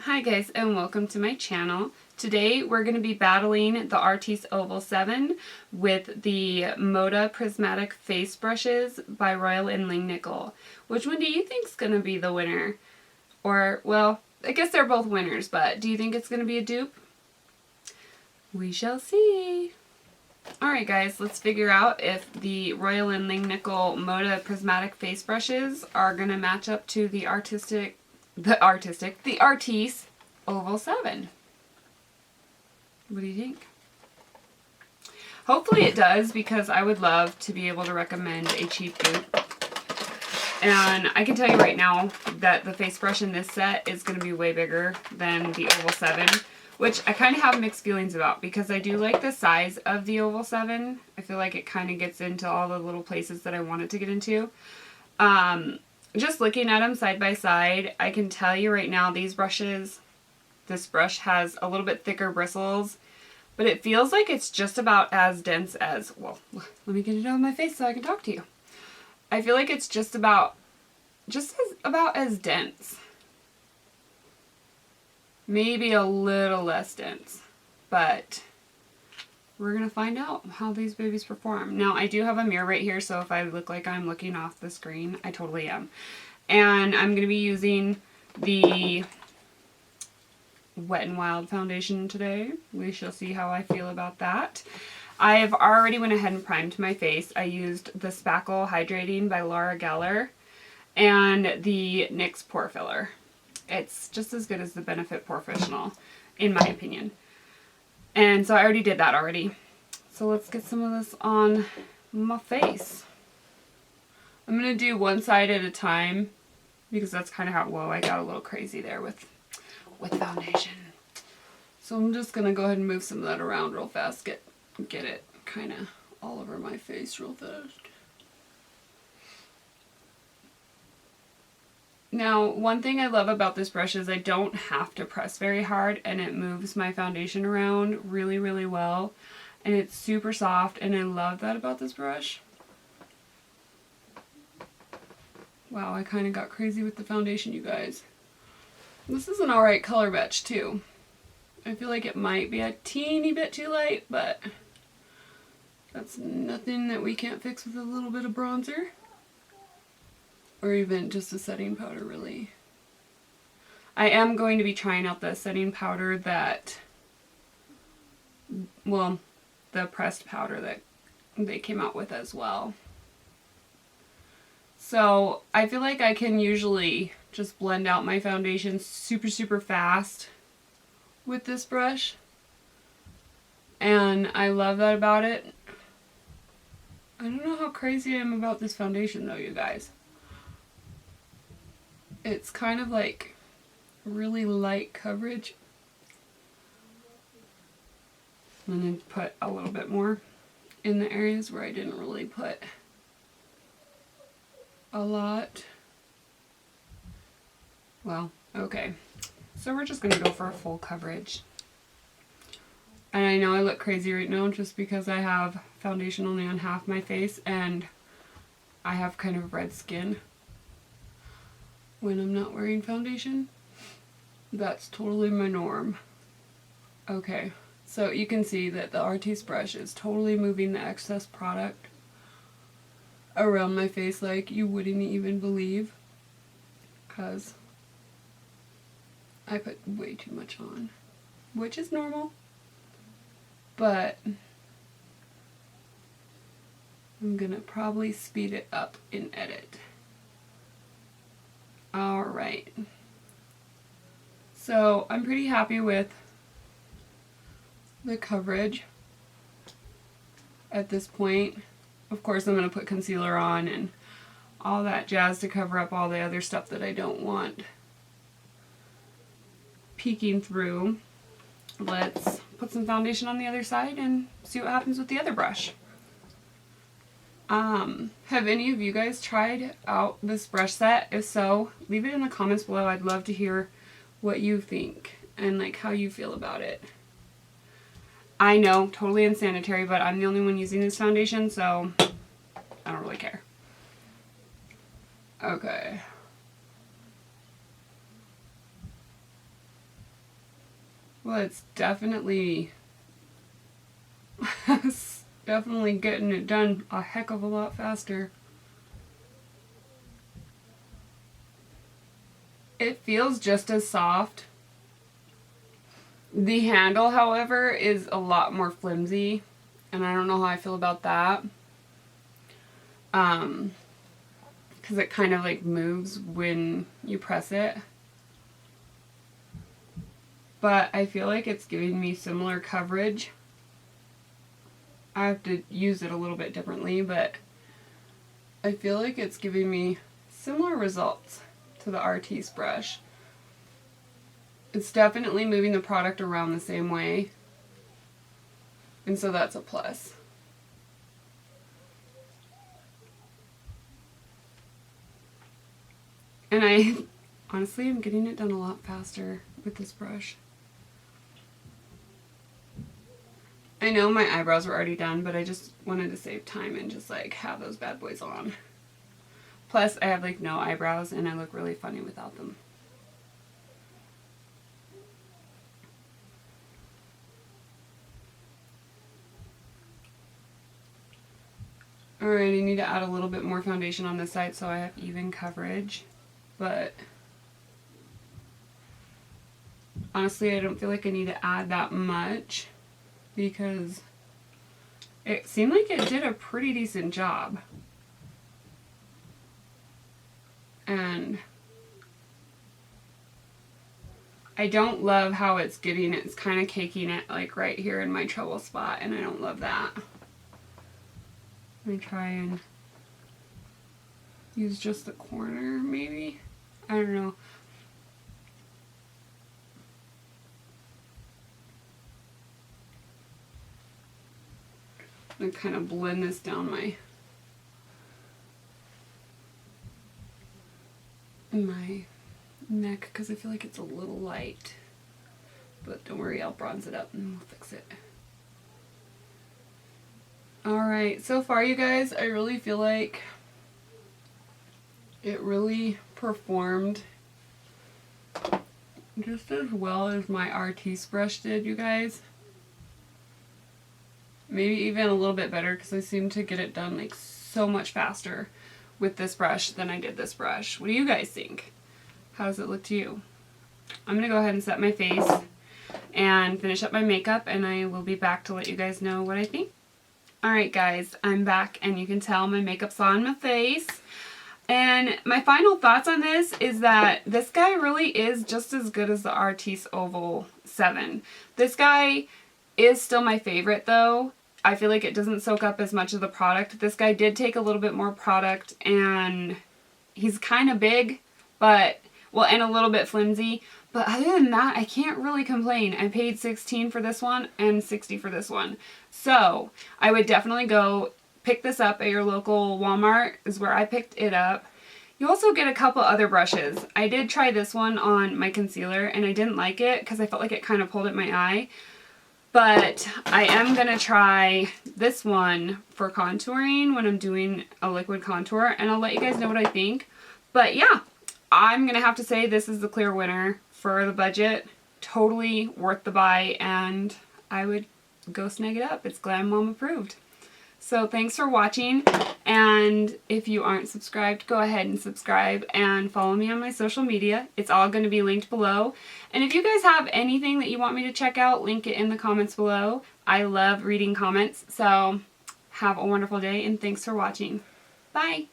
Hi guys, and welcome to my channel. Today we're going to be battling the Artis Oval 7 with the MODA Prismatic face brushes by Royal Langnickel. Which one do you think is going to be the winner? Or, well, I guess they're both winners, but do you think it's going to be a dupe? We shall see. Alright guys, let's figure out if the Royal Langnickel MODA Prismatic face brushes are going to match up to the Artis Oval 7. What do you think? Hopefully it does, because I would love to be able to recommend a cheap dupe. And I can tell you right now that the face brush in this set is going to be way bigger than the Oval 7, which I kind of have mixed feelings about, because I do like the size of the Oval 7. I feel like it kind of gets into all the little places that I want it to get into. Just looking at them side by side, I can tell you right now these brushes, this brush has a little bit thicker bristles, but it feels like it's just about as dense as, well, let me get it on my face so I can talk to you. I feel like it's just about as dense. Maybe a little less dense, but we're going to find out how these babies perform. Now, I do have a mirror right here, so if I look like I'm looking off the screen, I totally am. And I'm going to be using the Wet n Wild foundation today. We shall see how I feel about that. I've already went ahead and primed my face. I used the Spackle Hydrating by Laura Geller and the NYX Pore Filler. It's just as good as the Benefit Professional, in my opinion. And so I already did that already. So let's get some of this on my face. I'm going to do one side at a time, because that's kind of how, whoa, I got a little crazy there with foundation. So I'm just going to go ahead and move some of that around real fast, get it kind of all over my face real fast. Now, one thing I love about this brush is I don't have to press very hard, and it moves my foundation around really, really well. And it's super soft, and I love that about this brush. Wow, I kind of got crazy with the foundation, you guys. This is an alright color match, too. I feel like it might be a teeny bit too light, but that's nothing that we can't fix with a little bit of bronzer. Or even just a setting powder, really. I am going to be trying out the setting powder that, well, the pressed powder that they came out with as well. So I feel like I can usually just blend out my foundation super, super fast with this brush. And I love that about it. I don't know how crazy I am about this foundation though, you guys. It's kind of like really light coverage. I'm going to put a little bit more in the areas where I didn't really put a lot. Well, okay. So we're just going to go for a full coverage. And I know I look crazy right now just because I have foundation only on half my face and I have kind of red skin when I'm not wearing foundation. That's totally my norm. Okay, so you can see that the Artis brush is totally moving the excess product around my face like you wouldn't even believe, because I put way too much on, which is normal, but I'm gonna probably speed it up in edit. Alright, so I'm pretty happy with the coverage at this point. Of course I'm going to put concealer on and all that jazz to cover up all the other stuff that I don't want peeking through. Let's put some foundation on the other side and see what happens with the other brush. Have any of you guys tried out this brush set? If so, leave it in the comments below. I'd love to hear what you think and like how you feel about it. I know, totally unsanitary, but I'm the only one using this foundation, so I don't really care. Okay. Well, it's definitely definitely getting it done a heck of a lot faster. It feels just as soft. The handle, however, is a lot more flimsy, and I don't know how I feel about that. Because it kind of like moves when you press it. But I feel like it's giving me similar coverage. I have to use it a little bit differently, but I feel like it's giving me similar results to the Artis brush. It's definitely moving the product around the same way, and so that's a plus. And I honestly am getting it done a lot faster with this brush. I know my eyebrows were already done, but I just wanted to save time and just like have those bad boys on. Plus I have like no eyebrows and I look really funny without them. Alright, I need to add a little bit more foundation on this side so I have even coverage, but honestly I don't feel like I need to add that much because it seemed like it did a pretty decent job. And I don't love how it's kind of caking it like right here in my trouble spot, and I don't love that. Let me try and use just the corner maybe. I don't know. I'm gonna kind of blend this down my neck because I feel like it's a little light. But don't worry, I'll bronze it up and we'll fix it. Alright, so far you guys, I really feel like it really performed just as well as my Artis brush did, you guys. Maybe even a little bit better because I seem to get it done like so much faster with this brush than I did this brush. What do you guys think? How does it look to you? I'm going to go ahead and set my face and finish up my makeup, and I will be back to let you guys know what I think. Alright guys, I'm back and you can tell my makeup's on my face. And my final thoughts on this is that this guy really is just as good as the Artis Oval 7. This guy is still my favorite though. I feel like it doesn't soak up as much of the product. This guy did take a little bit more product, and he's kind of big, but, well, and a little bit flimsy. But other than that, I can't really complain. I paid $16 for this one and $60 for this one. So I would definitely go pick this up at your local Walmart is where I picked it up. You also get a couple other brushes. I did try this one on my concealer and I didn't like it because I felt like it kind of pulled at my eye. But I am going to try this one for contouring when I'm doing a liquid contour, and I'll let you guys know what I think. But yeah, I'm going to have to say this is the clear winner for the budget. Totally worth the buy, and I would go snag it up. It's Glam Mom approved. So thanks for watching, and if you aren't subscribed, go ahead and subscribe and follow me on my social media. It's all going to be linked below. And if you guys have anything that you want me to check out, link it in the comments below. I love reading comments, so have a wonderful day and thanks for watching. Bye!